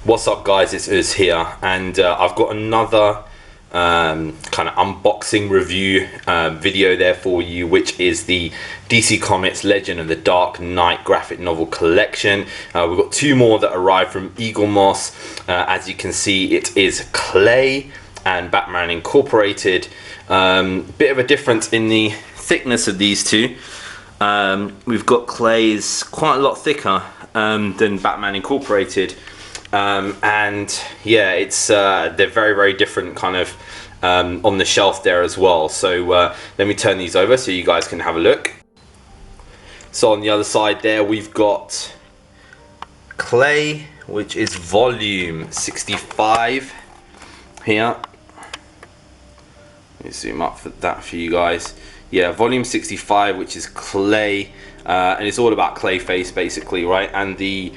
What's up, guys? It's Uz here, and I've got another kind of unboxing review video there for you, which is the DC Comics Legend of the Dark Knight graphic novel collection. We've got two more that arrived from Eaglemoss. As you can see, it is Clay and Batman Incorporated. Bit of a difference in the thickness of these two. We've got Clay's quite a lot thicker than Batman Incorporated. And yeah, it's they're very different kind of on the shelf there as well. So let me turn these over so you guys can have a look. So on the other side there, we've got Clay, which is volume 65 here. Let me zoom up for that for you guys. Yeah, volume 65, which is Clay, and it's all about Clayface basically, right? And the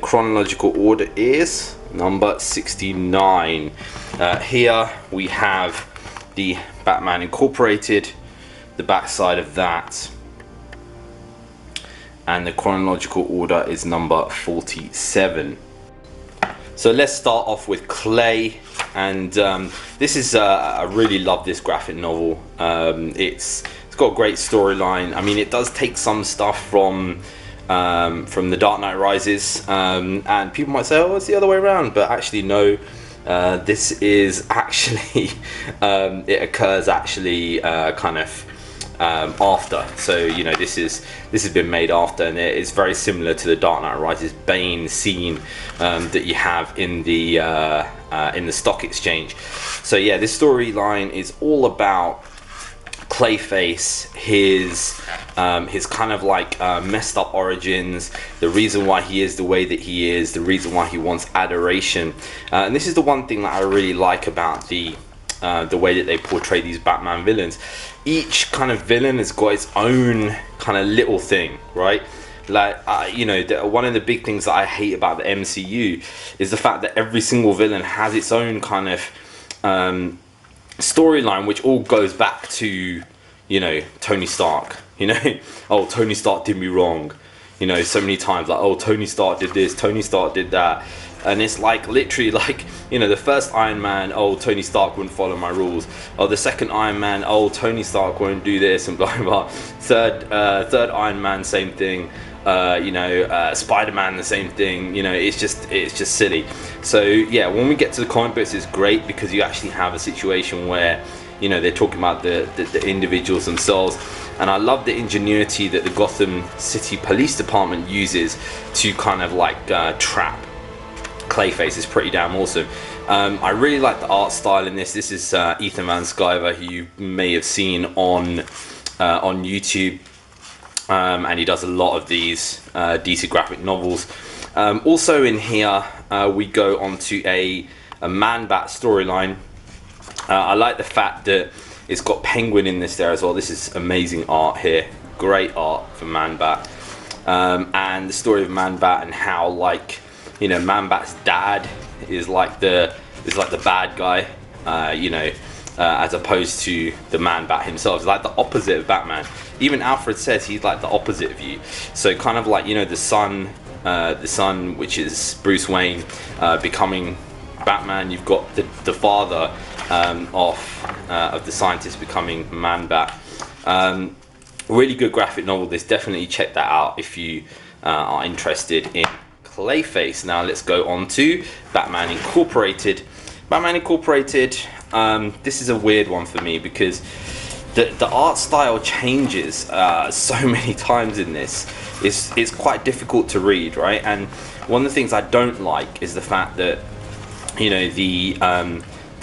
chronological order is number 69. Here we have the Batman Incorporated, the back side of that, and the chronological order is number 47. So let's start off with Clay, and this is I really love this graphic novel. It's got a great storyline. I mean, it does take some stuff from The Dark Knight Rises, and people might say, oh, it's the other way around, but actually no, this is actually it occurs actually kind of after. So you know, this has been made after, and it is very similar to The Dark Knight Rises Bane scene that you have in the stock exchange. So yeah, this storyline is all about Clayface, his kind of like messed up origins, the reason why he is the way that he is, the reason why he wants adoration, and this is the one thing that I really like about the way that they portray these Batman villains. Each kind of villain has got its own kind of little thing, right? Like you know, one of the big things that I hate about the MCU is the fact that every single villain has its own kind of storyline, which all goes back to, you know, Tony Stark. You know, oh, Tony Stark did me wrong, you know, so many times, like, oh, Tony Stark did this, Tony Stark did that. And it's like literally like, you know, the first Iron Man, oh, Tony Stark wouldn't follow my rules. Oh, the second Iron Man, oh, Tony Stark won't do this, and blah blah. Third Iron Man, same thing. You know, Spider-Man, the same thing. You know, it's just silly. So yeah, when we get to the comic books, it's great because you actually have a situation where, you know, they're talking about the individuals themselves. And I love the ingenuity that the Gotham City Police Department uses to kind of like trap Clayface. Is pretty damn awesome. I really like the art style in this. This is Ethan Van Sciver, who you may have seen on YouTube, and he does a lot of these DC graphic novels. Also in here, we go on to a Man-Bat storyline. I like the fact that it's got Penguin in this there as well. This is amazing art here, great art for Man-Bat, and the story of Man-Bat and how, like, you know, Man-Bat's dad is like the bad guy, you know, as opposed to the Man-Bat himself. It's like the opposite of Batman. Even Alfred says he's like the opposite of you. So kind of like, you know, the son, which is Bruce Wayne, becoming Batman. You've got the father of the scientist becoming Man-Bat. Really good graphic novel. Definitely check that out if you are interested in Clayface. Now let's go on to Batman Incorporated. Batman Incorporated, this is a weird one for me because the art style changes so many times in this. It's quite difficult to read, right? And one of the things I don't like is the fact that, you know, the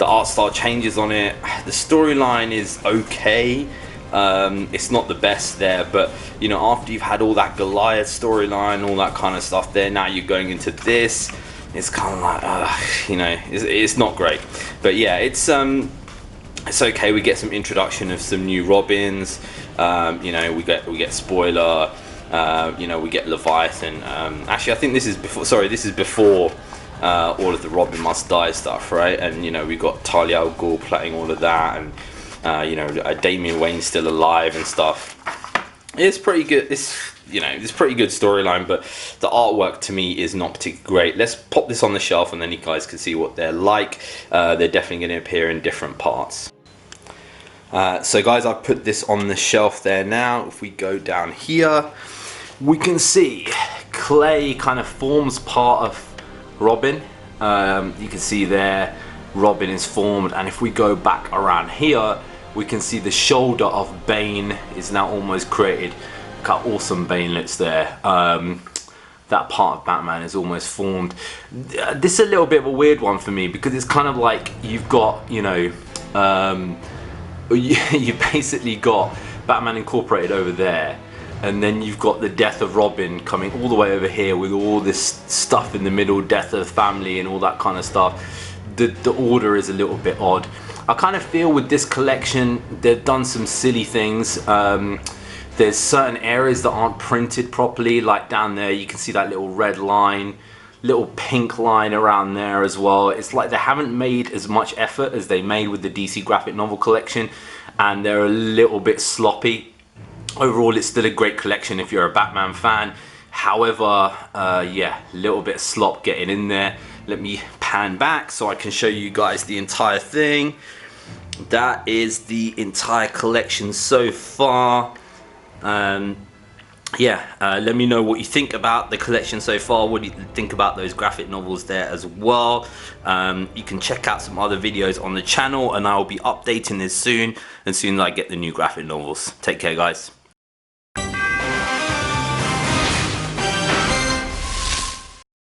art style changes on it. The storyline is okay. It's not the best there, but you know, after you've had all that Goliath storyline, all that kind of stuff there, now you're going into this. It's kind of like, you know, it's not great. But yeah, it's okay. We get some introduction of some new Robins. You know, we get Spoiler. You know, we get Leviathan. Actually, I think this is before. Sorry, this is before all of the Robin Must Die stuff, right? And you know, we got Talia al Ghul playing all of that, and you know, Damian Wayne's still alive and stuff. It's pretty good. It's you know, it's pretty good storyline, but the artwork to me is not particularly great. Let's pop this on the shelf and then you guys can see what they're like. They're definitely going to appear in different parts. So guys, I've put this on the shelf there now. If we go down here, we can see Clay kind of forms part of Robin. You can see there Robin is formed, and if we go back around here, we can see the shoulder of Bane is now almost created. Look how awesome Bane looks there. That part of Batman is almost formed. This is a little bit of a weird one for me because it's kind of like you've got, you know, you basically got Batman Incorporated over there, and then you've got the death of Robin coming all the way over here with all this stuff in the middle, death of the family and all that kind of stuff. The order is a little bit odd. I kind of feel with this collection they've done some silly things. There's certain areas that aren't printed properly, like down there you can see that little red line, little pink line around there as well. It's like they haven't made as much effort as they made with the DC graphic novel collection, and they're a little bit sloppy. Overall, it's still a great collection if you're a Batman fan. However, yeah, a little bit of slop getting in there. Let me pan back so I can show you guys the entire thing. That is the entire collection so far. Yeah, let me know what you think about the collection so far. What do you think about those graphic novels there as well? You can check out some other videos on the channel, and I will be updating this soon as I get the new graphic novels. Take care, guys.